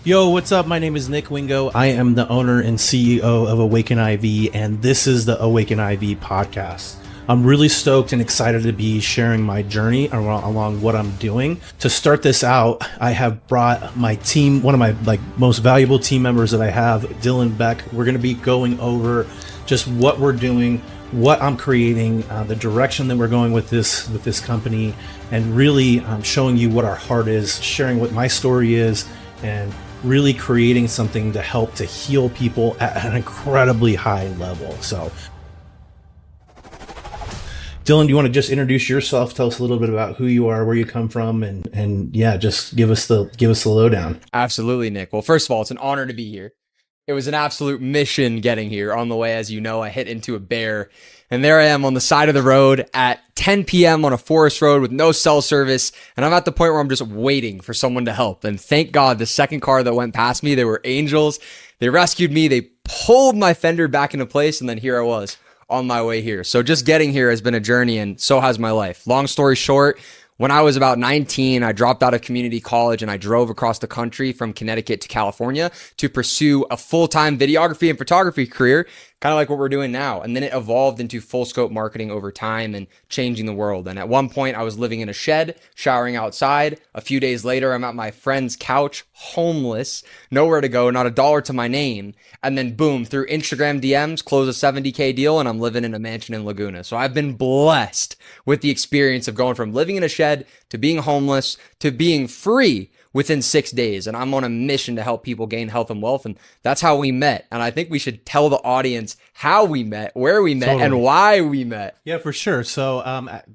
Yo, what's up? My name is Nick Wingo. I am the owner and CEO of Awaken IV, and this is the Awaken IV podcast. I'm really stoked and excited to be sharing my journey along what I'm doing. To start this out, I have brought my team, one of my most valuable team members that I have, Dylan Beck. We're going to be going over just what we're doing, what I'm creating, the direction that we're going with this company, and really showing you what our heart is, sharing what my story is, and really creating something to help to heal people at an incredibly high level. So, Dylan, do you want to just introduce yourself? Tell us a little bit about who you are, where you come from, and yeah, just give us the lowdown. Absolutely, Nick. Well, first of all, it's an honor to be here. It was an absolute mission getting here. On the way, as you know, I hit into a bear, and there I am on the side of the road at 10 p.m. on a forest road with no cell service, and I'm at the point where I'm just waiting for someone to help. And thank God, the second car that went past me, they were angels. They rescued me. They pulled my fender back into place, and then here I was on my way here. So just getting here has been a journey, and so has my life. Long story short, when I was about 19, I dropped out of community college and I drove across the country from Connecticut to California to pursue a full-time videography and photography career, kind of like what we're doing now. And then it evolved into full scope marketing over time and changing the world. And at one point I was living in a shed, showering outside. A few days later, I'm at my friend's couch, homeless, nowhere to go, not a dollar to my name. And then boom, through Instagram DMs, close a $70K deal, and I'm living in a mansion in Laguna. So I've been blessed with the experience of going from living in a shed to being homeless to being free within 6 days. And I'm on a mission to help people gain health and wealth. And that's how we met. And I think we should tell the audience how we met, where we met, and why we met. Yeah, for sure. So,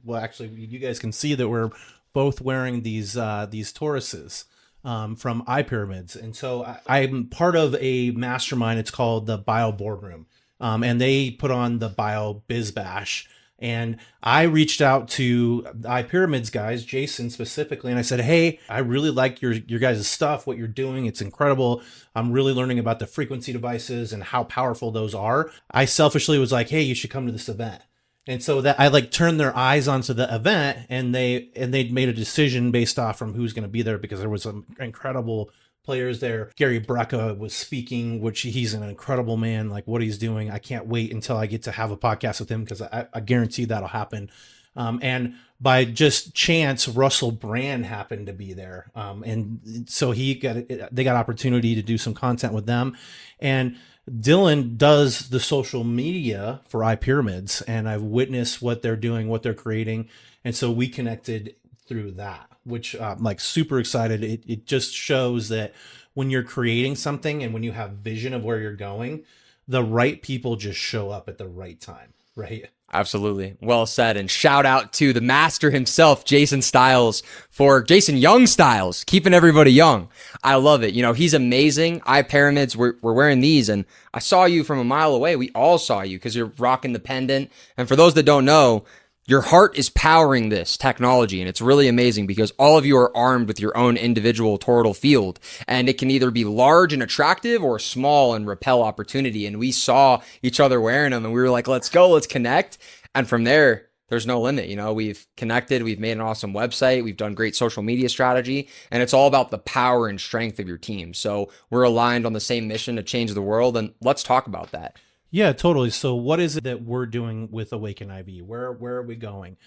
well, actually, you guys can see that we're both wearing these Tauruses from iPyramids. And so I'm part of a mastermind. It's called the Bio Boardroom. And they put on the Bio Biz Bash. And I reached out to the iPyramids guys, Jason specifically, and I said, hey, I really like your guys' stuff, what you're doing. It's incredible. I'm really learning about the frequency devices and how powerful those are. I selfishly was like, hey, you should come to this event. And so that I turned their eyes onto the event, and they made a decision based off from who's going to be there, because there was some incredible players there. Gary Brecka was speaking, which he's an incredible man. Like what he's doing, I can't wait until I get to have a podcast with him, because I guarantee that'll happen. And by just chance, Russell Brand happened to be there, and so they got opportunity to do some content with them. And Dylan does the social media for iPyramids, and I've witnessed what they're doing, what they're creating, and so we connected through that, which I'm super excited. It just shows that when you're creating something and when you have vision of where you're going, the right people just show up at the right time, right? Absolutely. Well said. And shout out to the master himself, Jason Young Styles, keeping everybody young. I love it. You know, he's amazing. iPyramids, we're wearing these, and I saw you from a mile away. We all saw you because you're rocking the pendant. And for those that don't know, your heart is powering this technology, and it's really amazing because all of you are armed with your own individual toroidal field, and it can either be large and attractive or small and repel opportunity. And we saw each other wearing them, and we were like, let's go, let's connect. And from there, there's no limit. You know, we've connected, we've made an awesome website, we've done great social media strategy, and it's all about the power and strength of your team. So we're aligned on the same mission to change the world, and let's talk about that. Yeah, totally. So what is it that we're doing with Awaken IV? Where are we going?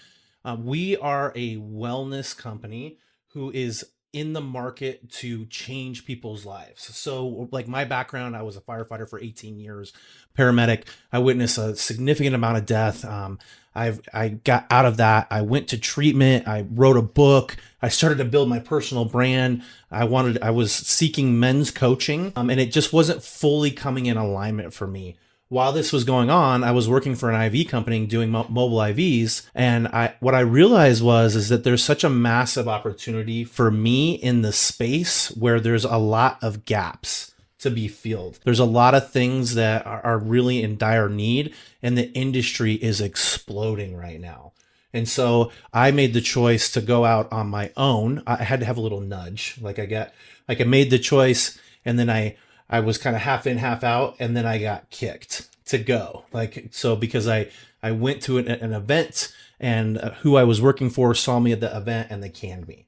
We are a wellness company who is in the market to change people's lives. So my background, I was a firefighter for 18 years, paramedic. I witnessed a significant amount of death. I got out of that. I went to treatment. I wrote a book. I started to build my personal brand. I was seeking men's coaching, and it just wasn't fully coming in alignment for me. While this was going on, I was working for an IV company doing mobile IVs. And what I realized is that there's such a massive opportunity for me in the space where there's a lot of gaps to be filled. There's a lot of things that are really in dire need, and the industry is exploding right now. And so I made the choice to go out on my own. I had to have a little nudge. I made the choice, and then I was kind of half in, half out, and then I got kicked to go. Because I went to an event, and who I was working for saw me at the event, and they canned me.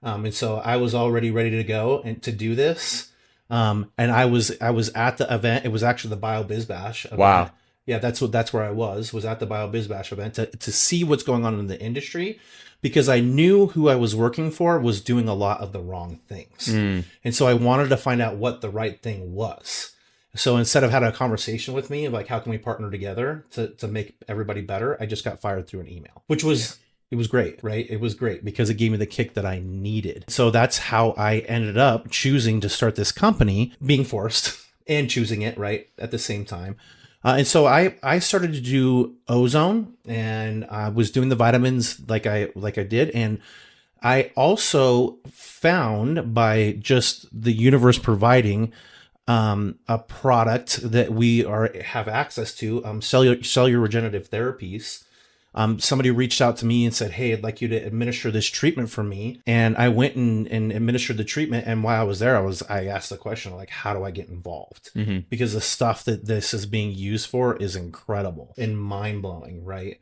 And so I was already ready to go and to do this. And I was at the event. It was actually the BioBiz Bash event. Wow. Yeah, that's where I was at the BioBiz Bash event to see what's going on in the industry, because I knew who I was working for was doing a lot of the wrong things. Mm. And so I wanted to find out what the right thing was. So instead of having a conversation with me, like how can we partner together to make everybody better, I just got fired through an email, which was it was great, right? It was great because it gave me the kick that I needed. So that's how I ended up choosing to start this company, being forced and choosing it right at the same time. And so I started to do ozone, and I was doing the vitamins like I did, and I also found, by just the universe providing a product that we have access to, cellular regenerative therapies. Somebody reached out to me and said, "Hey, I'd like you to administer this treatment for me." And I went and administered the treatment. And while I was there, I asked the question, like, how do I get involved? Mm-hmm. Because the stuff that this is being used for is incredible and mind blowing, right?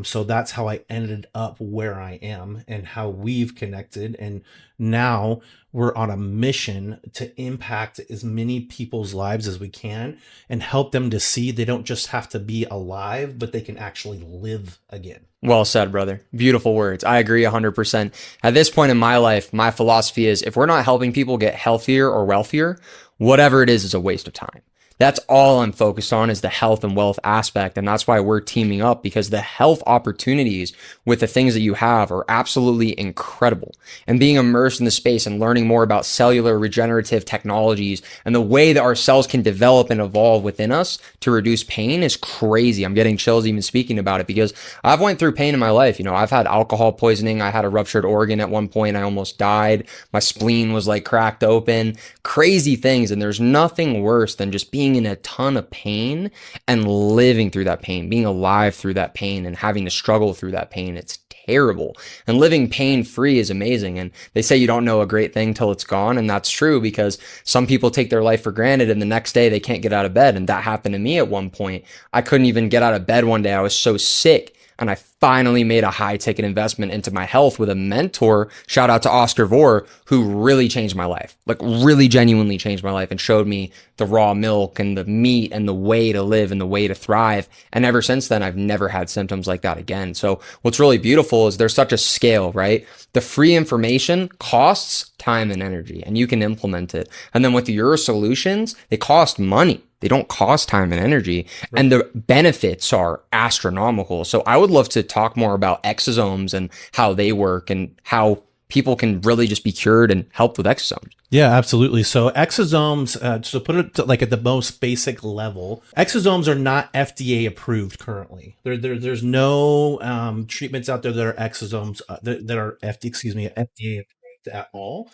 So that's how I ended up where I am and how we've connected. And now we're on a mission to impact as many people's lives as we can and help them to see they don't just have to be alive, but they can actually live again. Well said, brother. Beautiful words. I agree 100%. At this point in my life, my philosophy is if we're not helping people get healthier or wealthier, whatever it is a waste of time. That's all I'm focused on, is the health and wealth aspect. And that's why we're teaming up, because the health opportunities with the things that you have are absolutely incredible. And being immersed in the space and learning more about cellular regenerative technologies and the way that our cells can develop and evolve within us to reduce pain is crazy. I'm getting chills even speaking about it, because I've went through pain in my life. You know, I've had alcohol poisoning. I had a ruptured organ at one point. I almost died. My spleen was like cracked open, crazy things. And there's nothing worse than just being in a ton of pain and living through that pain, being alive through that pain and having to struggle through that pain. It's terrible. And living pain free is amazing. And they say you don't know a great thing till it's gone. And that's true, because some people take their life for granted and the next day they can't get out of bed. And that happened to me at one point. I couldn't even get out of bed one day. I was so sick. And I finally made a high ticket investment into my health with a mentor. Shout out to Oscar Vore, who really changed my life, like really genuinely changed my life, and showed me the raw milk and the meat and the way to live and the way to thrive. And ever since then, I've never had symptoms like that again. So what's really beautiful is there's such a scale, right? The free information costs time and energy, and you can implement it. And then with your solutions, they cost money. They don't cost time and energy, and the benefits are astronomical. So I would love to talk more about exosomes and how they work and how people can really just be cured and helped with exosomes. Yeah, absolutely. So exosomes, to put it like at the most basic level, exosomes are not FDA approved currently. There's no treatments out there that are exosomes that are FDA approved at all.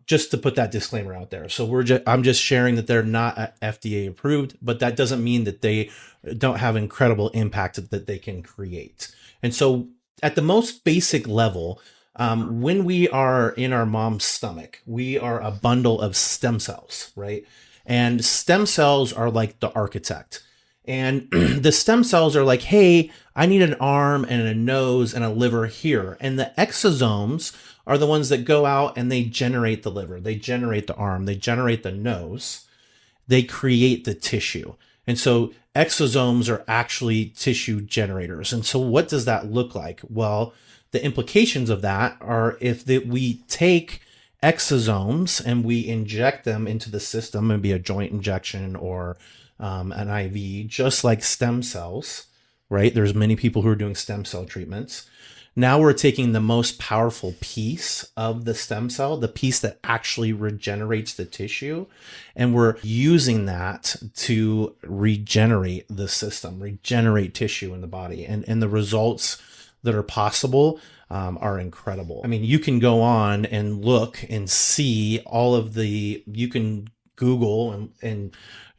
Just to put that disclaimer out there. So I'm just sharing that they're not FDA approved, but that doesn't mean that they don't have incredible impact that they can create. And so at the most basic level, when we are in our mom's stomach, we are a bundle of stem cells, right? And stem cells are like the architect. And the stem cells are like, hey, I need an arm and a nose and a liver here. And the exosomes are the ones that go out and they generate the liver, they generate the arm, they generate the nose, they create the tissue. And so exosomes are actually tissue generators. And so what does that look like? Well, the implications of that are if we take exosomes and we inject them into the system, maybe a joint injection or an IV, just like stem cells, right? There's many people who are doing stem cell treatments. Now we're taking the most powerful piece of the stem cell, the piece that actually regenerates the tissue, and we're using that to regenerate the system, regenerate tissue in the body. And the results that are possible are incredible. I mean, you can go on and look and see you can Google and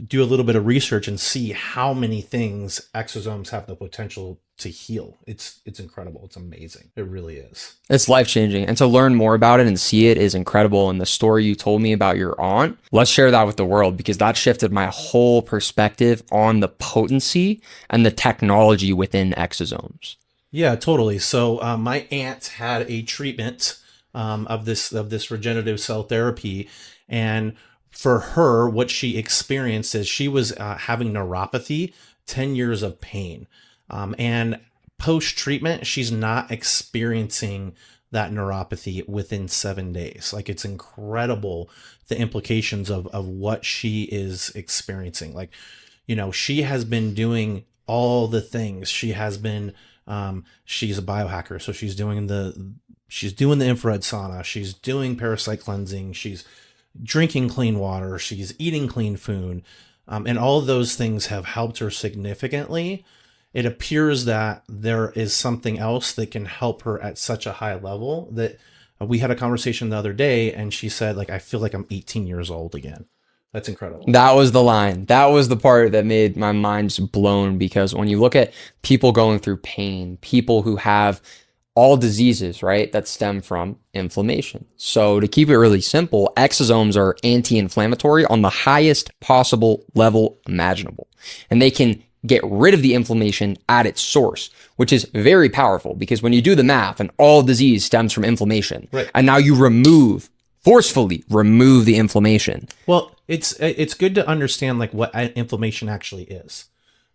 do a little bit of research and see how many things exosomes have the potential to heal. It's incredible. It's amazing. It really is. It's life-changing. And to learn more about it and see it is incredible. And the story you told me about your aunt, let's share that with the world, because that shifted my whole perspective on the potency and the technology within exosomes. Yeah, totally. So my aunt had a treatment of this regenerative cell therapy, and for her, what she experienced is she was having neuropathy, 10 years of pain. And post treatment, she's not experiencing that neuropathy within 7 days. Like, it's incredible the implications of what she is experiencing. Like, she has been doing all the things. She has been, she's a biohacker. So she's doing the infrared sauna. She's doing parasite cleansing. She's drinking clean water. She's eating clean food. And all of those things have helped her significantly. It appears that there is something else that can help her at such a high level that we had a conversation the other day, and she said, like, I feel like I'm 18 years old again. That's incredible. That was the line. That was the part that made my mind just blown, because when you look at people going through pain, people who have all diseases, right, that stem from inflammation. So to keep it really simple, exosomes are anti-inflammatory on the highest possible level imaginable. And they can get rid of the inflammation at its source, which is very powerful, because when you do the math and all disease stems from inflammation, right, and now you forcefully remove the inflammation. Well, it's good to understand like what inflammation actually is,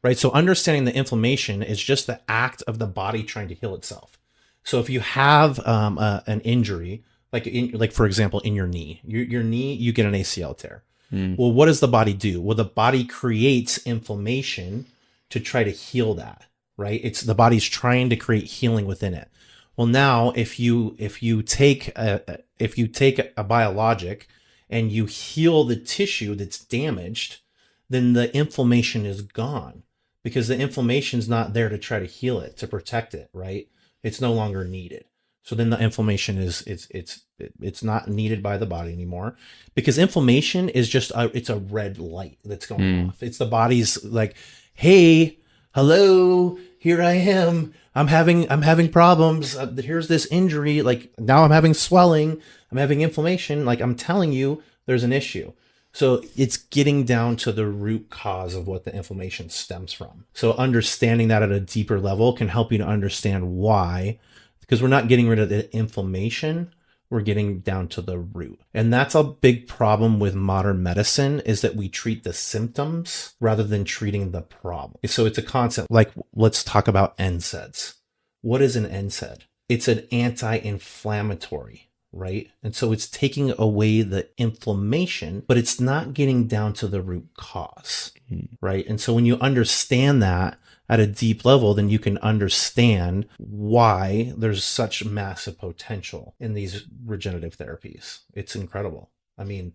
right? So understanding the inflammation is just the act of the body trying to heal itself. So if you have an injury, like for example, in your knee, your knee, you get an ACL tear. Well, what does the body do? Well, the body creates inflammation to try to heal that, right? It's the body's trying to create healing within it. Well, now if you take a biologic and you heal the tissue that's damaged, then the inflammation is gone, because the inflammation's not there to try to heal it, to protect it, right? It's no longer needed. So then the inflammation it's not needed by the body anymore, because inflammation is just it's a red light that's going off. It's the body's like, hey, hello, here I am. I'm having problems. Here's this injury. Like, now I'm having swelling. I'm having inflammation. Like, I'm telling you, there's an issue. So it's getting down to the root cause of what the inflammation stems from. So understanding that at a deeper level can help you to understand why, because we're not getting rid of the inflammation. We're getting down to the root. And that's a big problem with modern medicine, is that we treat the symptoms rather than treating the problem. So it's a concept like, let's talk about NSAIDs. What is an NSAID? It's an anti-inflammatory, right? And so it's taking away the inflammation, but it's not getting down to the root cause, right? And so when you understand that at a deep level, then you can understand why there's such massive potential in these regenerative therapies. It's incredible. I mean,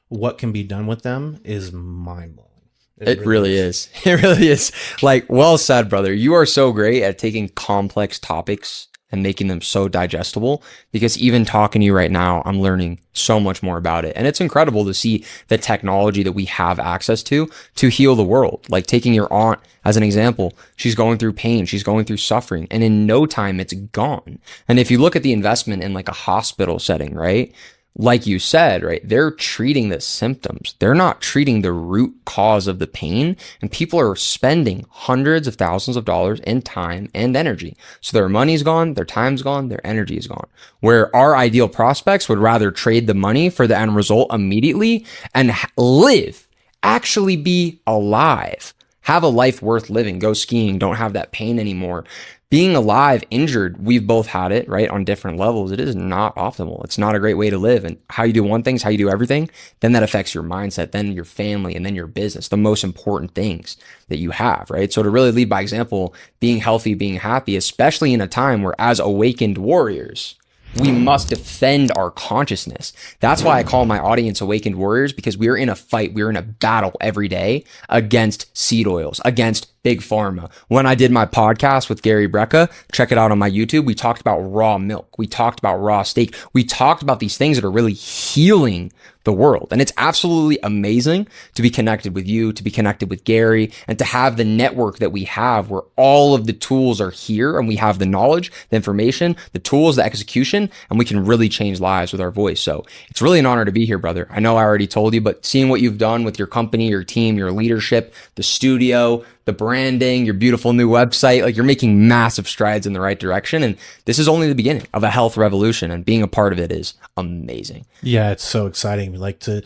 what can be done with them is mind-blowing. It really is. It really is. Like, well said, brother. You are so great at taking complex topics and making them so digestible, because even talking to you right now, I'm learning so much more about it. And it's incredible to see the technology that we have access to heal the world. Like, taking your aunt as an example, she's going through pain, she's going through suffering, and in no time it's gone. And if you look at the investment in like a hospital setting, right? Like you said, right, they're treating the symptoms. They're not treating the root cause of the pain. And people are spending hundreds of thousands of dollars in time and energy. So their money's gone, their time's gone, their energy is gone. Where our ideal prospects would rather trade the money for the end result immediately and live, actually be alive, have a life worth living, go skiing, don't have that pain anymore. Being alive, injured, we've both had it, right? On different levels. It is not optimal. It's not a great way to live. And how you do one thing is how you do everything. Then that affects your mindset, then your family, and then your business, the most important things that you have, right? So to really lead by example, being healthy, being happy, especially in a time where as awakened warriors, we must defend our consciousness. That's why I call my audience awakened warriors, because we're in a fight. We're in a battle every day against seed oils, against big pharma. When I did my podcast with Gary Brecka, check it out on my YouTube. We talked about raw milk. We talked about raw steak. We talked about these things that are really healing the world. And it's absolutely amazing to be connected with you, to be connected with Gary, and to have the network that we have where all of the tools are here and we have the knowledge, the information, the tools, the execution, and we can really change lives with our voice. So it's really an honor to be here, brother. I know I already told you, but seeing what you've done with your company, your team, your leadership, the studio, the branding, your beautiful new website, like, you're making massive strides in the right direction. And this is only the beginning of a health revolution, and being a part of it is amazing. Yeah, it's so exciting. Like, to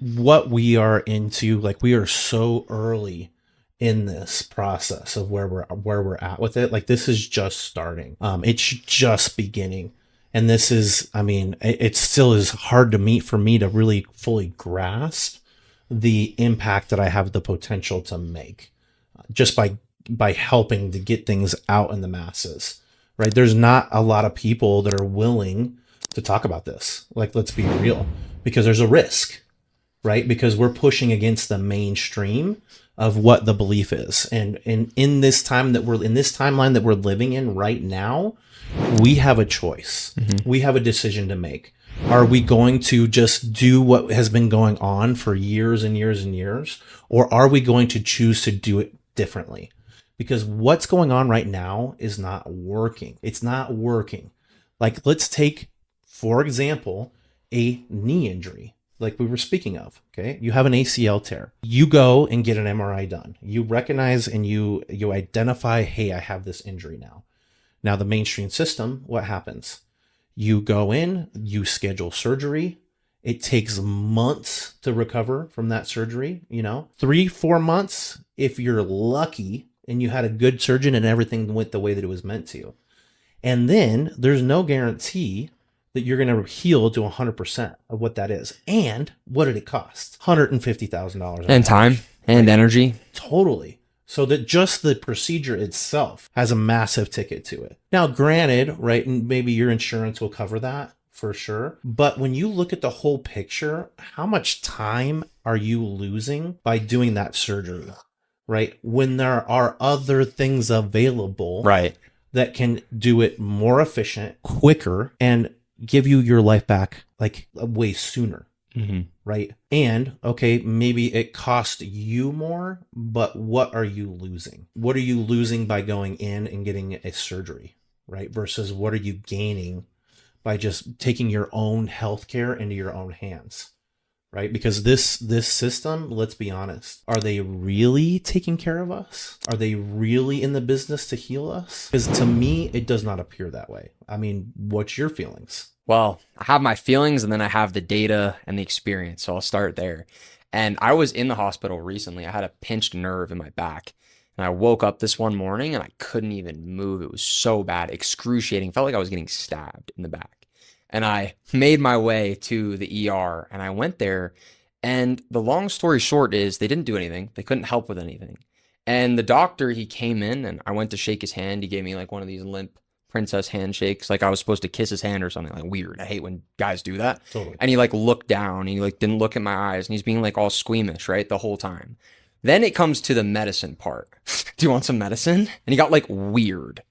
what we are into, like we are so early in this process of where we're at with it. Like this is just starting. It's just beginning. And this is, I mean, it still is hard to meet for me to really fully grasp the impact that I have the potential to make just by helping to get things out in the masses, right? There's not a lot of people that are willing to talk about this. Like, let's be real, because there's a risk, right? Because we're pushing against the mainstream of what the belief is. And in this time that we're in, this timeline that we're living in right now, we have a choice. We have a decision to make. Are we going to just do what has been going on for years and years and years? Or are we going to choose to do it differently? Because what's going on right now is not working. It's not working. Like, let's take, for example, a knee injury, like we were speaking of. Okay. You have an ACL tear. You go and get an MRI done. You recognize and you identify, hey, I have this injury now. Now, the mainstream system, what happens? You go in, you schedule surgery. It takes months to recover from that surgery, 3-4 months if you're lucky and you had a good surgeon and everything went the way that it was meant to. And then there's no guarantee that you're going to heal to 100% of what that is. And what did it cost? $150,000. And time and energy. Totally. So that just the procedure itself has a massive ticket to it. Now, granted, right, and maybe your insurance will cover that for sure. But when you look at the whole picture, how much time are you losing by doing that surgery, right? When there are other things available, right, that can do it more efficient, quicker, and give you your life back like way sooner. Right. And okay, maybe it cost you more, but what are you losing? What are you losing by going in and getting a surgery, right? Versus what are you gaining by just taking your own healthcare into your own hands, right? Because this system, let's be honest, are they really taking care of us? Are they really in the business to heal us? Because to me, it does not appear that way. I mean, what's your feelings? Well, I have my feelings and then I have the data and the experience. So I'll start there. And I was in the hospital recently. I had a pinched nerve in my back. And I woke up this one morning and I couldn't even move. It was so bad, excruciating. Felt like I was getting stabbed in the back. And I made my way to the ER and I went there. And the long story short is they didn't do anything. They couldn't help with anything. And the doctor, he came in and I went to shake his hand. He gave me like one of these limp princess handshakes, like I was supposed to kiss his hand or something. Like, weird. I hate when guys do that. Totally. And he like looked down and he like didn't look at my eyes and he's being like all squeamish, right, the whole time. Then it comes to the medicine part. Do you want some medicine? And he got like weird,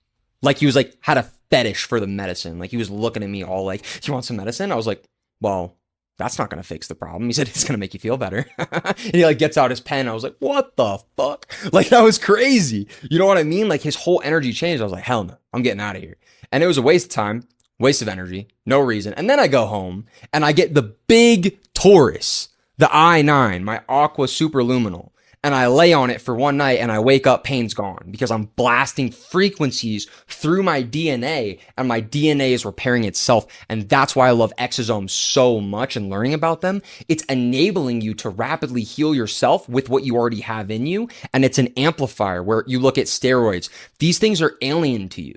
like he was like had a fetish for the medicine. Like he was looking at me all like, do you want some medicine? I was like, well, that's not going to fix the problem. He said, it's going to make you feel better. And he like gets out his pen. I was like, what the fuck? Like that was crazy. You know what I mean? Like his whole energy changed. I was like, hell no, I'm getting out of here. And it was a waste of time, waste of energy, no reason. And then I go home and I get the big Taurus, the I9, my Aqua Superluminal. And I lay on it for one night and I wake up, pain's gone because I'm blasting frequencies through my DNA and my DNA is repairing itself. And that's why I love exosomes so much and learning about them. It's enabling you to rapidly heal yourself with what you already have in you. And it's an amplifier where you look at steroids. These things are alien to you.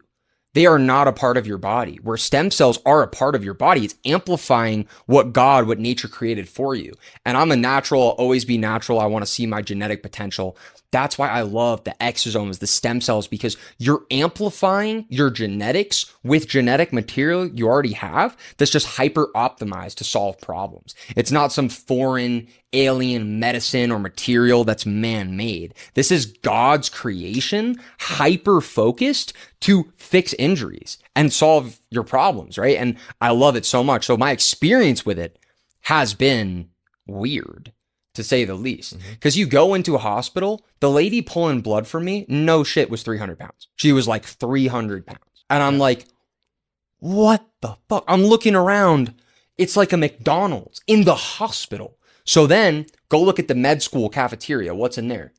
They are not a part of your body. Where stem cells are a part of your body, it's amplifying what nature created for you. And I'm a natural, I'll always be natural. I want to see my genetic potential. That's why I love the exosomes, the stem cells, because you're amplifying your genetics with genetic material you already have that's just hyper optimized to solve problems. It's not some foreign alien medicine or material that's man-made. This is God's creation, hyper focused to fix injuries and solve your problems, right? And I love it so much. So my experience with it has been weird, to say the least. Because you go into a hospital, the lady pulling blood for me, no shit, was 300 pounds. She was like 300 pounds. And I'm like, what the fuck? I'm looking around. It's like a McDonald's in the hospital. So then go look at the med school cafeteria. What's in there?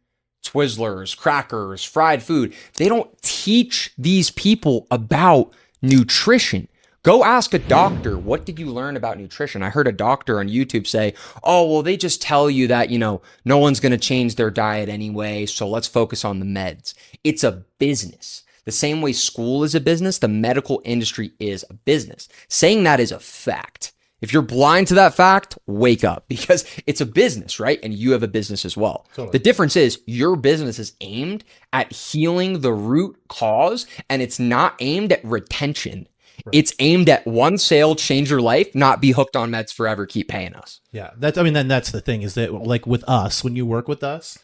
Twizzlers, crackers, fried food. They don't teach these people about nutrition. Go ask a doctor, what did you learn about nutrition? I heard a doctor on YouTube say, oh, well, they just tell you that, no one's going to change their diet anyway, so let's focus on the meds. It's a business. The same way school is a business, the medical industry is a business. Saying that is a fact. If you're blind to that fact, wake up, because it's a business, right? And you have a business as well. Totally. The difference is your business is aimed at healing the root cause, and it's not aimed at retention. Right. It's aimed at one sale, change your life, not be hooked on meds forever, keep paying us. Yeah, then that's the thing, is that like with us, when you work with us,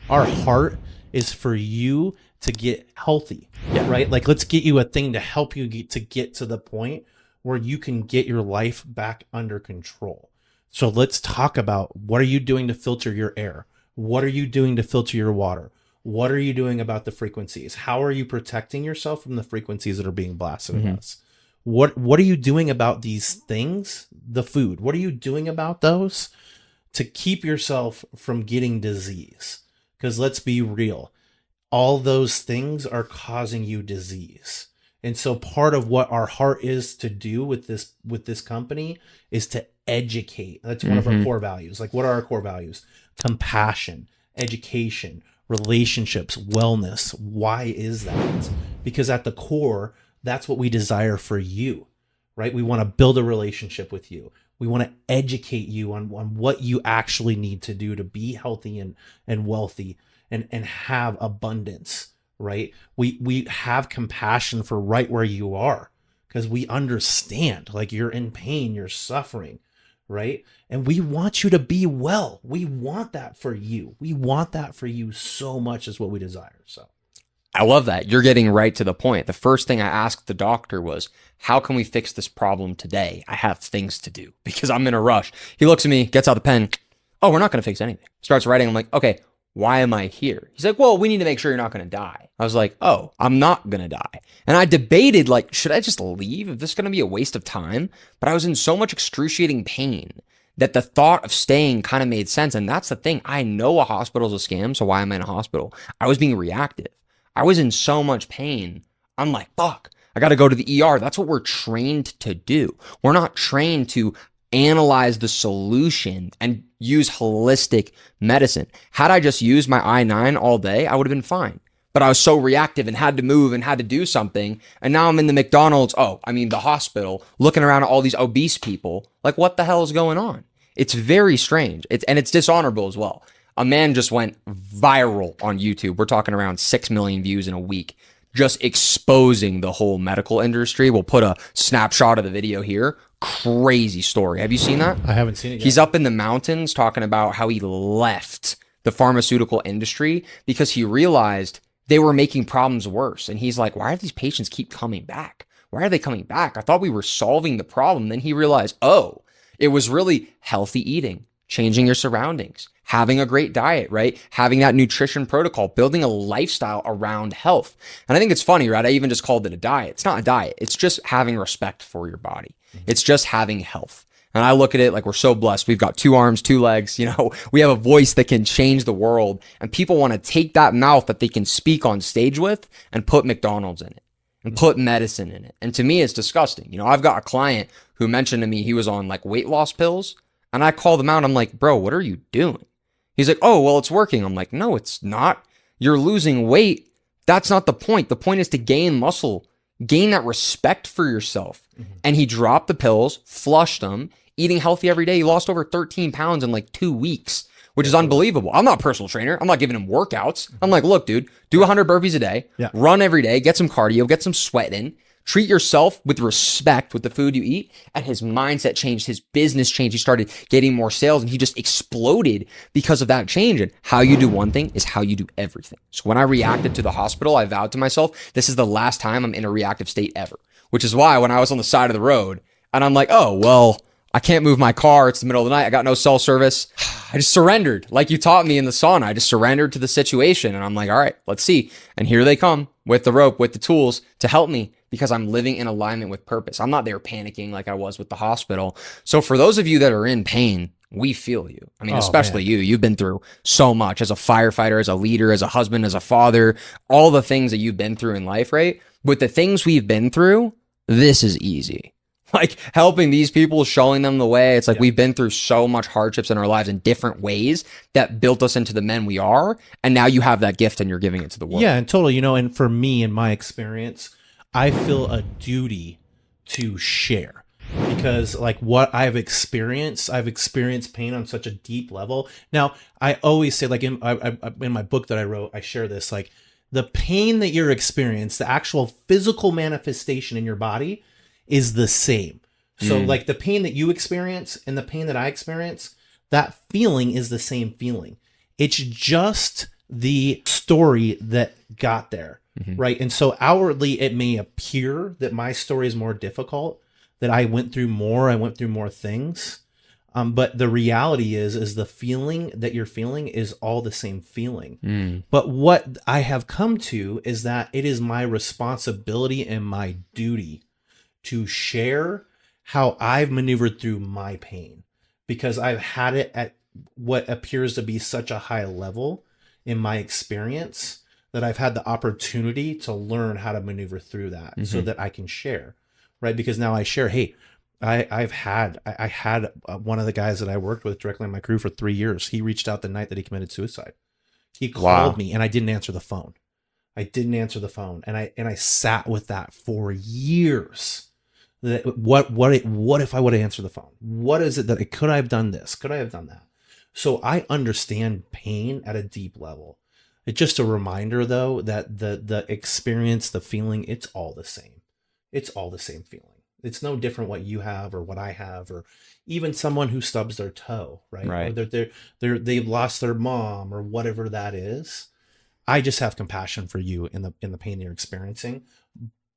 our heart is for you to get healthy, right? Like, let's get you a thing to help you get to the point where you can get your life back under control. So let's talk about, what are you doing to filter your air? What are you doing to filter your water? What are you doing about the frequencies? How are you protecting yourself from the frequencies that are being blasted at us? What are you doing about these things? The food, what are you doing about those to keep yourself from getting disease? Because let's be real, all those things are causing you disease. And so part of what our heart is to do with this company is to educate. That's one of our core values. Like, what are our core values? Compassion, education, relationships, wellness. Why is that? Because at the core, that's what we desire for you, right? We want to build a relationship with you. We want to educate you on what you actually need to do to be healthy and wealthy and have abundance. Right? We have compassion for right where you are, because we understand, like, you're in pain, you're suffering, right? And we want you to be well. We want that for you. We want that for you so much, is what we desire. So I love that. You're getting right to the point. The first thing I asked the doctor was, how can we fix this problem today? I have things to do because I'm in a rush. He looks at me, gets out the pen. Oh, we're not going to fix anything. Starts writing. I'm like, okay, why am I here? He's like, well, we need to make sure you're not going to die. I was like, oh, I'm not going to die. And I debated, like, should I just leave? Is this going to be a waste of time? But I was in so much excruciating pain that the thought of staying kind of made sense. And that's the thing. I know a hospital's a scam, so why am I in a hospital? I was being reactive. I was in so much pain. I'm like, fuck, I got to go to the ER. That's what we're trained to do. We're not trained to analyze the solution and use holistic medicine. Had I just used my I-9 all day, I would have been fine. But I was so reactive and had to move and had to do something. And now I'm in the McDonald's, the hospital, looking around at all these obese people. Like, what the hell is going on? It's very strange. It's dishonorable as well. A man just went viral on YouTube. We're talking around 6 million views in a week, just exposing the whole medical industry. We'll put a snapshot of the video here. Crazy story. Have you seen that? I haven't seen it yet. He's up in the mountains talking about how he left the pharmaceutical industry because he realized they were making problems worse. And he's like, why do these patients keep coming back? Why are they coming back? I thought we were solving the problem. Then he realized, it was really healthy eating, changing your surroundings, having a great diet, right? Having that nutrition protocol, building a lifestyle around health. And I think it's funny, right? I even just called it a diet. It's not a diet. It's just having respect for your body. It's just having health. And I look at it like we're so blessed. We've got 2 arms, 2 legs, we have a voice that can change the world. And people want to take that mouth that they can speak on stage with and put McDonald's in it and put medicine in it. And to me, it's disgusting. I've got a client who mentioned to me he was on like weight loss pills. And I called him out. I'm like, bro, what are you doing? He's like, oh, well, it's working. I'm like, no, it's not. You're losing weight. That's not the point. The point is to gain muscle, gain that respect for yourself. And he dropped the pills, flushed them, eating healthy every day. He lost over 13 pounds in like 2 weeks, which is unbelievable. I'm not a personal trainer. I'm not giving him workouts. I'm like, look, dude, do 100 burpees a day, run every day, get some cardio, get some sweat in. Treat yourself with respect with the food you eat. And his mindset changed. His business changed. He started getting more sales and he just exploded because of that change. And how you do one thing is how you do everything. So when I reacted to the hospital, I vowed to myself, this is the last time I'm in a reactive state ever, which is why when I was on the side of the road and I'm like, oh, well, I can't move my car. It's the middle of the night. I got no cell service. I just surrendered. Like you taught me in the sauna. I just surrendered to the situation. And I'm like, all right, let's see. And here they come with the rope, with the tools to help me because I'm living in alignment with purpose. I'm not there panicking like I was with the hospital. So for those of you that are in pain, we feel you. I mean, especially you. You've been through so much as a firefighter, as a leader, as a husband, as a father, all the things that you've been through in life, right? With the things we've been through, this is easy. like helping these people, showing them the way. It's like Yeah. we've been through so much hardships in our lives in different ways that built us into the men we are. And now you have that gift and you're giving it to the world. Yeah, and totally, and for me, in my experience, I feel a duty to share because like what I've experienced pain on such a deep level. Now, I always say, like in my book that I wrote, I share this, like the pain that you're experiencing, the actual physical manifestation in your body is the same. So like the pain that you experience and the pain that I experience, that feeling is the same feeling. It's just the story that got there, right? And so outwardly, it may appear that my story is more difficult, that I went through more things. But the reality is the feeling that you're feeling is all the same feeling. But what I have come to is that it is my responsibility and my duty to share how I've maneuvered through my pain, because I've had it at what appears to be such a high level in my experience that I've had the opportunity to learn how to maneuver through that so that I can share, right? Because now I share, hey, I had one of the guys that I worked with directly on my crew for 3 years. He reached out the night that he committed suicide. He called me and I didn't answer the phone. And I sat with that for years. That what if I would have answered the phone? What is it that could I have done this? Could I have done that? So I understand pain at a deep level. It's just a reminder, though, that the experience, the feeling, it's all the same. It's all the same feeling. It's no different what you have or what I have, or even someone who stubs their toe, right? Right. Or they've lost their mom or whatever that is. I just have compassion for you in the pain you're experiencing,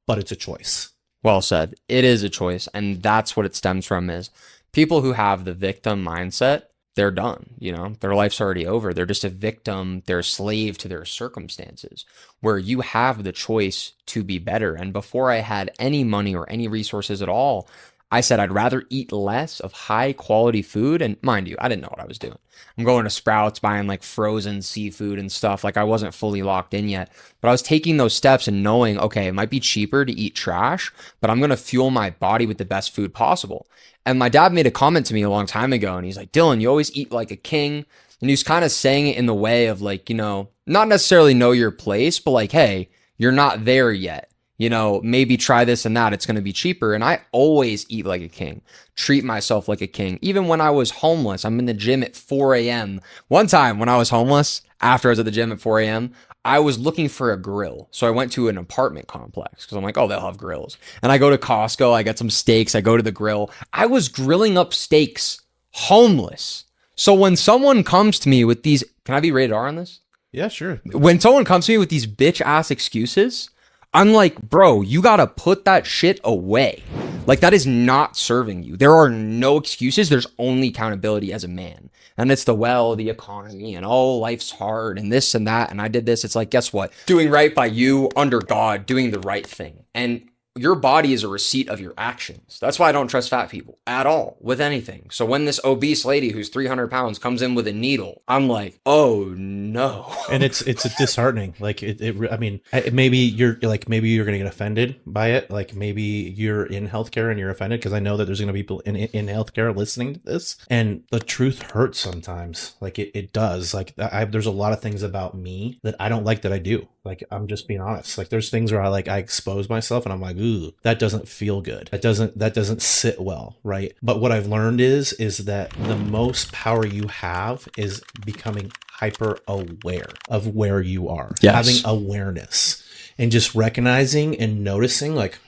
but it's a choice. Well said. It is a choice. And that's what it stems from is people who have the victim mindset, they're done. Their life's already over. They're just a victim. They're a slave to their circumstances, where you have the choice to be better. And before I had any money or any resources at all, I said I'd rather eat less of high quality food. And mind you, I didn't know what I was doing. I'm going to Sprouts, buying like frozen seafood and stuff. Like I wasn't fully locked in yet, but I was taking those steps and knowing, okay, it might be cheaper to eat trash, but I'm going to fuel my body with the best food possible. And my dad made a comment to me a long time ago, and he's like, Dylan, you always eat like a king. And he was kind of saying it in the way of like, not necessarily know your place, but like, hey, you're not there yet. Maybe try this and that. It's going to be cheaper. And I always eat like a king, treat myself like a king. Even when I was homeless, I'm in the gym at 4 a.m. One time when I was homeless, after I was at the gym at 4 a.m., I was looking for a grill. So I went to an apartment complex because I'm like, oh, they'll have grills. And I go to Costco, I get some steaks, I go to the grill. I was grilling up steaks, homeless. So when someone comes to me with these, can I be rated R on this? Yeah, sure. When someone comes to me with these bitch ass excuses, I'm like, bro, you gotta put that shit away. Like that is not serving you. There are no excuses. There's only accountability as a man. And it's the economy and life's hard and this and that. And I did this. It's like, guess what? Doing right by you under God, doing the right thing. And your body is a receipt of your actions. That's why I don't trust fat people at all with anything. So when this obese lady who's 300 pounds comes in with a needle, I'm like, oh no. And it's disheartening. Like maybe you're going to get offended by it. Like maybe you're in healthcare and you're offended, because I know that there's going to be people in healthcare listening to this, and the truth hurts sometimes. Like it does. Like there's a lot of things about me that I don't like that I do. Like, I'm just being honest. Like there's things where I expose myself and I'm like, ooh, that doesn't feel good. That doesn't sit well, right? But what I've learned is that the most power you have is becoming hyper aware of where you are. Yes. Having awareness and just recognizing and noticing like,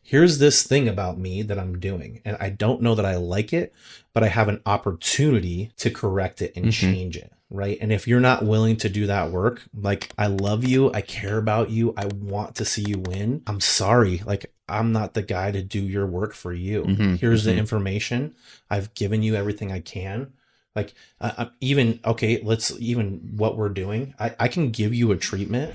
here's this thing about me that I'm doing, and I don't know that I like it, but I have an opportunity to correct it and change it. Right. And if you're not willing to do that work, like, I love you, I care about you, I want to see you win. I'm sorry. Like, I'm not the guy to do your work for you. Here's the information. I've given you everything I can. Like, what we're doing, I can give you a treatment,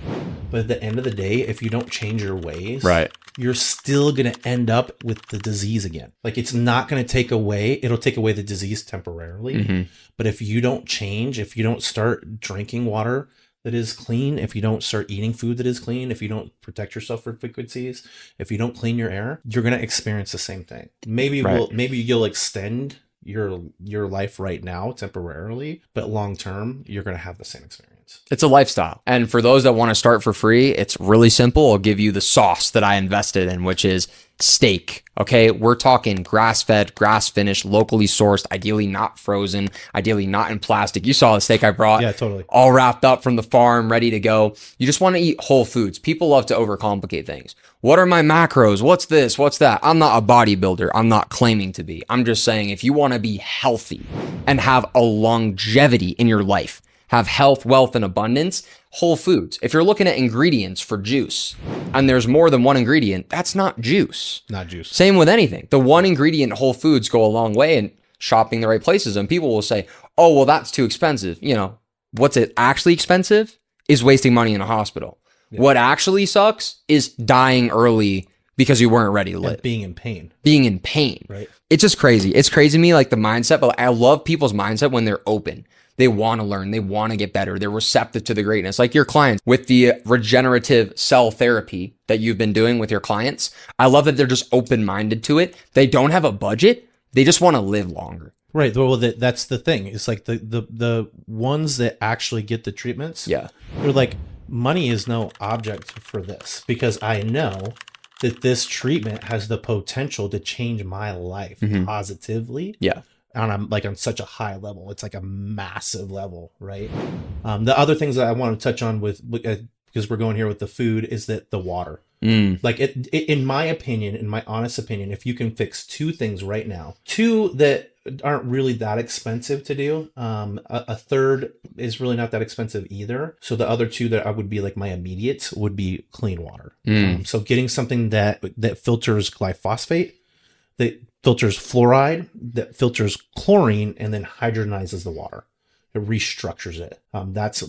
but at the end of the day, if you don't change your ways, Right. you're still going to end up with the disease again. Like, it's not going to it'll take away the disease temporarily. But if you don't change, if you don't start drinking water that is clean, if you don't start eating food that is clean, if you don't protect yourself from frequencies, if you don't clean your air, you're going to experience the same thing. Maybe you'll extend your life right now temporarily, but long term you're going to have the same experience. It's a lifestyle. And for those that want to start for free, it's really simple. I'll give you the sauce that I invested in, which is steak. Okay, we're talking grass-fed, grass-finished, locally sourced, ideally not frozen, ideally not in plastic. You saw the steak I brought. Yeah, totally. All wrapped up from the farm, ready to go. You just want to eat whole foods. People love to overcomplicate things. What are my macros? What's this? What's that? I'm not a bodybuilder. I'm not claiming to be. I'm just saying if you want to be healthy and have a longevity in your life, have health, wealth, and abundance, whole foods. If you're looking at ingredients for juice and there's more than one ingredient, that's not juice. Not juice. Same with anything. The one ingredient whole foods go a long way in shopping the right places. And people will say, oh, well, that's too expensive. You know, what's it actually expensive is wasting money in a hospital. Yeah. What actually sucks is dying early because you weren't ready to live. And being in pain. Being in pain. Right. It's just crazy. It's crazy to me, like the mindset, but I love people's mindset when they're open. They want to learn. They want to get better. They're receptive to the greatness. Like your clients with the regenerative cell therapy that you've been doing with your clients. I love that they're just open-minded to it. They don't have a budget. They just want to live longer. Right. Well, that's the thing. It's like the ones that actually get the treatments. Yeah. They're like, money is no object for this because I know that this treatment has the potential to change my life positively. Yeah. On such a high level. It's like a massive level, right? The other things that I want to touch on with because we're going here with the food is that the water. Like in my opinion, in my honest opinion, if you can fix two things right now, two that aren't really that expensive to do, a third is really not that expensive either. So the other two that I would be like my immediates would be clean water. So getting something that filters glyphosate, that filters fluoride, that filters chlorine, and then hydrogenizes the water. It restructures it. That's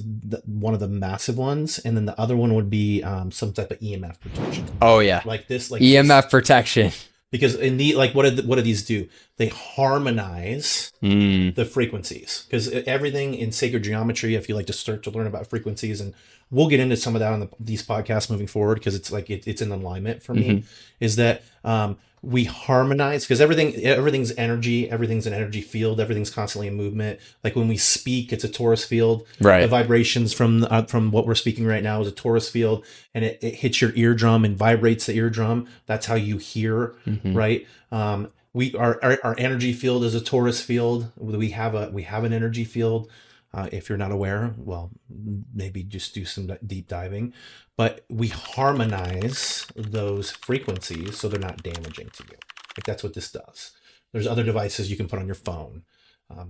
one of the massive ones. And then the other one would be some type of EMF protection. Oh yeah, like EMF protection. Because in the what do these do? They harmonize the frequencies. Because everything in sacred geometry, if you like to start to learn about frequencies, and we'll get into some of that on these podcasts moving forward, because it's like it's in alignment for me. Is that we harmonize, because everything's energy, everything's an energy field, everything's constantly in movement. Like when we speak, it's a torus field. Right. The vibrations from what we're speaking right now is a torus field, and it hits your eardrum and vibrates the eardrum. That's how you hear, right? Our energy field is a torus field. We have an energy field. If you're not aware, well, maybe just do some deep diving. But we harmonize those frequencies so they're not damaging to you. Like that's what this does. There's other devices you can put on your phone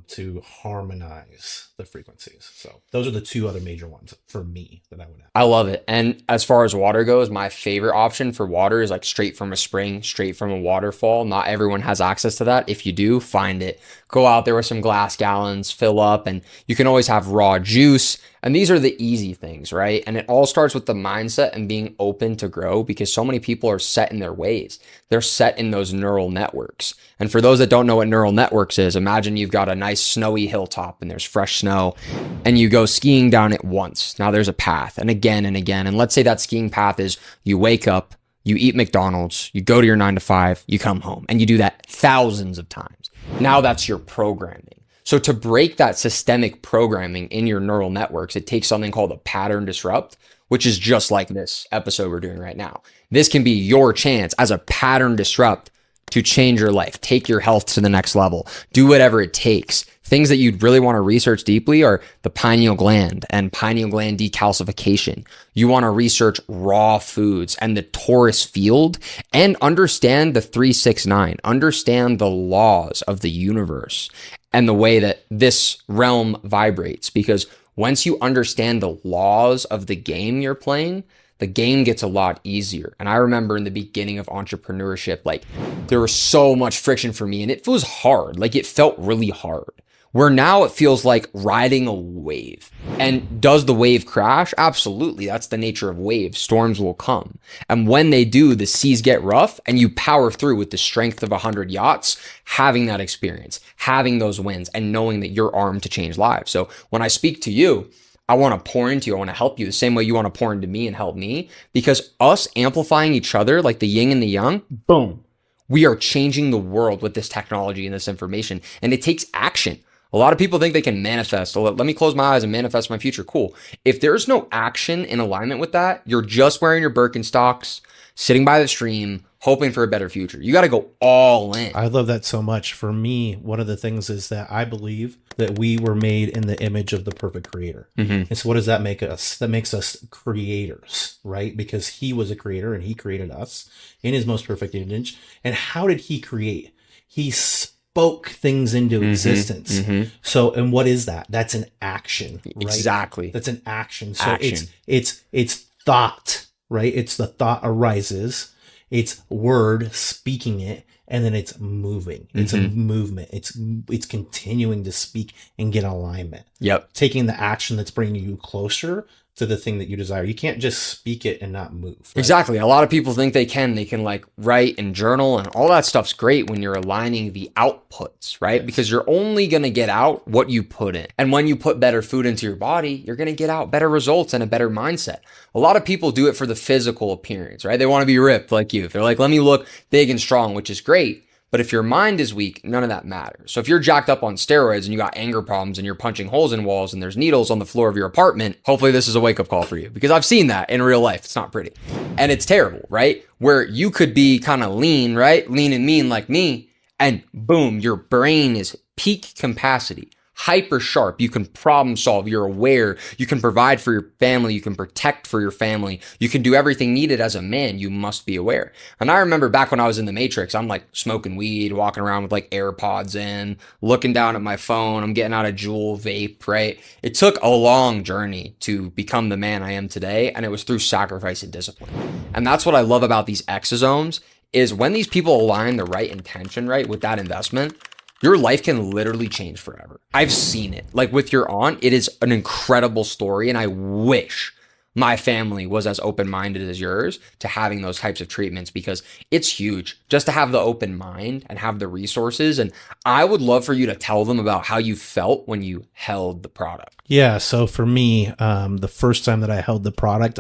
to harmonize the frequencies. So those are the two other major ones for me that I would have. I love it. And as far as water goes, my favorite option for water is like straight from a spring, straight from a waterfall. Not everyone has access to that. If you do, find it. Go out there with some glass gallons, fill up, and you can always have raw juice. And these are the easy things, right? And it all starts with the mindset and being open to grow, because so many people are set in their ways. They're set in those neural networks. And for those that don't know what neural networks is, imagine you've got a nice snowy hilltop and there's fresh snow and you go skiing down it once. Now there's a path, and again and again. And let's say that skiing path is you wake up, you eat McDonald's, you go to your 9 to 5, you come home, and you do that thousands of times. Now that's your programming. So to break that systemic programming in your neural networks, it takes something called a pattern disrupt, which is just like this episode we're doing right now. This can be your chance as a pattern disrupt to change your life, take your health to the next level, do whatever it takes. Things that you'd really want to research deeply are the pineal gland and pineal gland decalcification. You want to research raw foods and the torus field, and understand the 369, understand the laws of the universe and the way that this realm vibrates. Because once you understand the laws of the game you're playing, the game gets a lot easier. And I remember in the beginning of entrepreneurship, like there was so much friction for me and it was hard. Like it felt really hard. Where now it feels like riding a wave. And does the wave crash? Absolutely. That's the nature of waves. Storms will come. And when they do, the seas get rough and you power through with the strength of 100 yachts, having that experience, having those wins, and knowing that you're armed to change lives. So when I speak to you, I want to pour into you. I want to help you the same way you want to pour into me and help me, because us amplifying each other like the yin and the yang, boom, we are changing the world with this technology and this information. And it takes action. A lot of people think they can manifest. So let me close my eyes and manifest my future. Cool. If there's no action in alignment with that, you're just wearing your Birkenstocks, sitting by the stream, hoping for a better future. You got to go all in. I love that so much. For me, one of the things is that I believe that we were made in the image of the perfect creator. And so what does that make us? That makes us creators, right? Because he was a creator and he created us in his most perfect image. And how did he create? He spoke things into existence. So, and what is that? That's an action, right? Exactly. That's an action. So Action. it's thought, right? It's the thought arises. It's word speaking it, and then it's moving. It's a movement. It's continuing to speak and get alignment. Yep. Taking the action that's bringing you closer to the thing that you desire. You can't just speak it and not move. Right? Exactly. A lot of people think they can like write and journal, and all that stuff's great when you're aligning the outputs, right? Yes. Because you're only going to get out what you put in. And when you put better food into your body, you're going to get out better results and a better mindset. A lot of people do it for the physical appearance, right? They want to be ripped like you. They're like, let me look big and strong, which is great. But if your mind is weak, none of that matters. So if you're jacked up on steroids and you got anger problems and you're punching holes in walls and there's needles on the floor of your apartment, hopefully this is a wake-up call for you, because I've seen that in real life. It's not pretty. And it's terrible, right? Where you could be kind of lean, right? Lean and mean like me, and boom, your brain is peak capacity. Hyper sharp. You can problem solve. You're aware. You can provide for your family. You can protect for your family. You can do everything needed as a man. You must be aware. And I remember back when I was in the Matrix, I'm like smoking weed, walking around with like AirPods in, looking down at my phone. I'm getting out a Juul vape, right? It took a long journey to become the man I am today. And it was through sacrifice and discipline. And that's what I love about these exosomes is when these people align the right intention, right, with that investment, your life can literally change forever. I've seen it. Like with your aunt, it is an incredible story. And I wish my family was as open-minded as yours to having those types of treatments, because it's huge just to have the open mind and have the resources. And I would love for you to tell them about how you felt when you held the product. Yeah. So for me, the first time that I held the product,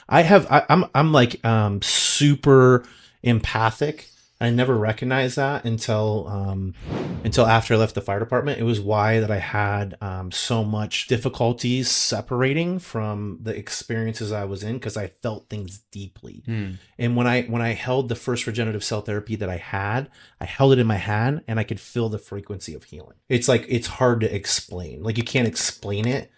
I'm like super empathic. I never recognized that until after I left the fire department. It was why that I had so much difficulties separating from the experiences I was in, because I felt things deeply. And when I held the first regenerative cell therapy that I held it in my hand and I could feel the frequency of healing. It's like, it's hard to explain. Like you can't explain it.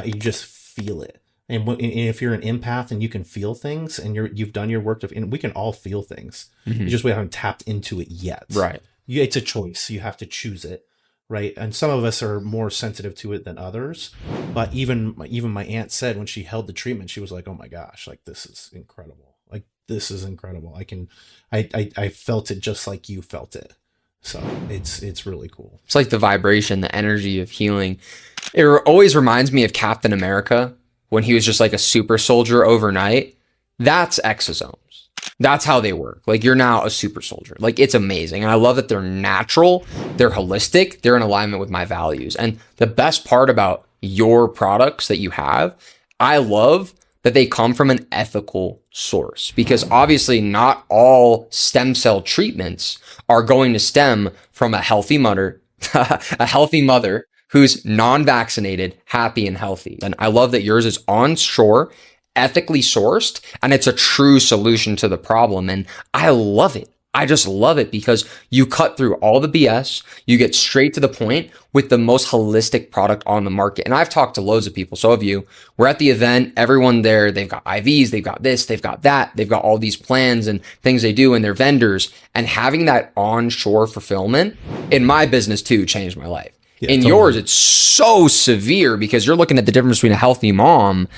You just feel it. And if you're an empath and you can feel things and you've done your work, and we can all feel things. We haven't tapped into it yet. Right. It's a choice. You have to choose it. Right. And some of us are more sensitive to it than others. But even my aunt said when she held the treatment, she was like, oh my gosh, like this is incredible. Like this is incredible. I felt it just like you felt it. So it's really cool. It's like the vibration, the energy of healing. It always reminds me of Captain America when he was just like a super soldier overnight. That's exosomes. That's how they work. Like you're now a super soldier. Like it's amazing. And I love that they're natural, they're holistic, they're in alignment with my values. And the best part about your products that you have, I love that they come from an ethical source, because obviously not all stem cell treatments are going to stem from a healthy mother, who's non-vaccinated, happy and healthy. And I love that yours is onshore, ethically sourced, and it's a true solution to the problem. And I love it. I just love it because you cut through all the BS. You get straight to the point with the most holistic product on the market. And I've talked to loads of people. So have you. We're at the event. Everyone there, they've got IVs, they've got this, they've got that. They've got all these plans and things they do and their vendors. And having that onshore fulfillment in my business too changed my life. Yeah, in yours, it's so severe because you're looking at the difference between a healthy mom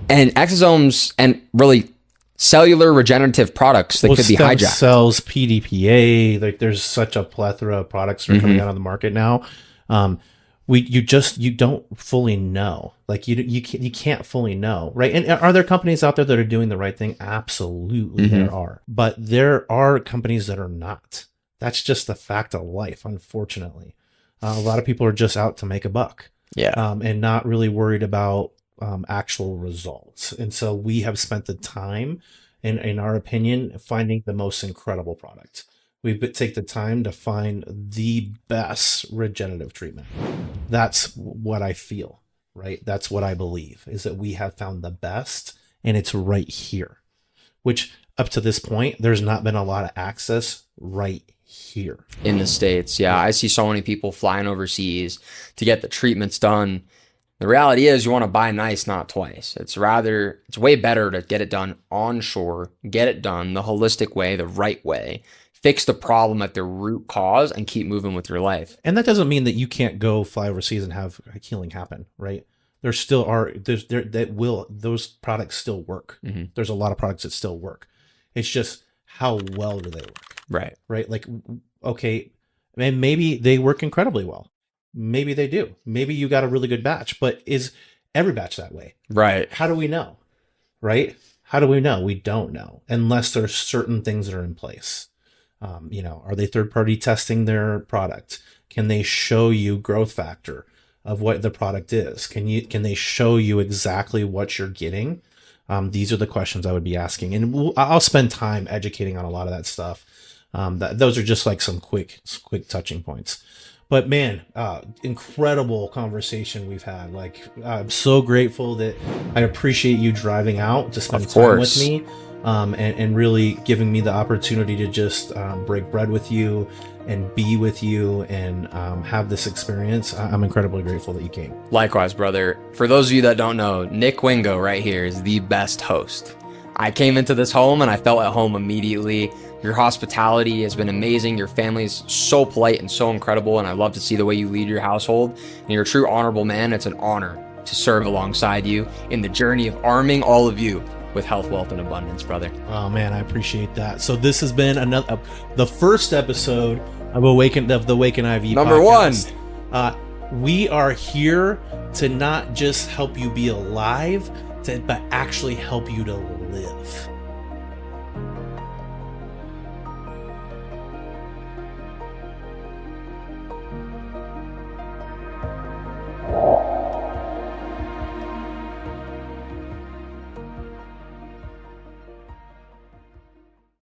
and exosomes and really cellular regenerative products that could be hijacked. Cells, PDPA, like there's such a plethora of products that are coming out on the market now. You don't fully know. Like you can't fully know, right? And are there companies out there that are doing the right thing? Absolutely, there are. But there are companies that are not. That's just the fact of life, unfortunately. A lot of people are just out to make a buck. Yeah. And not really worried about actual results. And so we have spent the time, in our opinion, finding the most incredible product. We take the time to find the best regenerative treatment. That's what I feel, right? That's what I believe, is that we have found the best, and it's right here, which up to this point, there's not been a lot of access right here. In the States, yeah. I see so many people flying overseas to get the treatments done. The reality is you want to buy nice, not twice. It's way better to get it done onshore, get it done the holistic way, the right way, fix the problem at the root cause, and keep moving with your life. And that doesn't mean that you can't go fly overseas and have healing happen, right? There still are, those products still work. Mm-hmm. There's a lot of products that still work. It's just, how well do they work? Right. Like, okay, and maybe they work incredibly well. Maybe they do. Maybe you got a really good batch, but is every batch that way? Right. How do we know? Right? How do we know? We don't know, unless there's certain things that are in place. Are they third-party testing their product? Can they show you growth factor of what the product is? Can they show you exactly what you're getting? These are the questions I would be asking, and I'll spend time educating on a lot of that stuff. Those are just like some quick touching points. But man, incredible conversation we've had. Like, I'm so grateful that I appreciate you driving out to spend time with me, and really giving me the opportunity to just break bread with you and be with you and have this experience. I'm incredibly grateful that you came. Likewise, brother. For those of you that don't know, Nick Wingo right here is the best host. I came into this home and I felt at home immediately. Your hospitality has been amazing. Your family is so polite and so incredible, and I love to see the way you lead your household. And you're a true honorable man. It's an honor to serve alongside you in the journey of arming all of you with health, wealth, and abundance, brother. Oh man, I appreciate that. So this has been the first episode of the Awaken IV Number podcast. 1. We are here to not just help you be alive, but actually help you to live.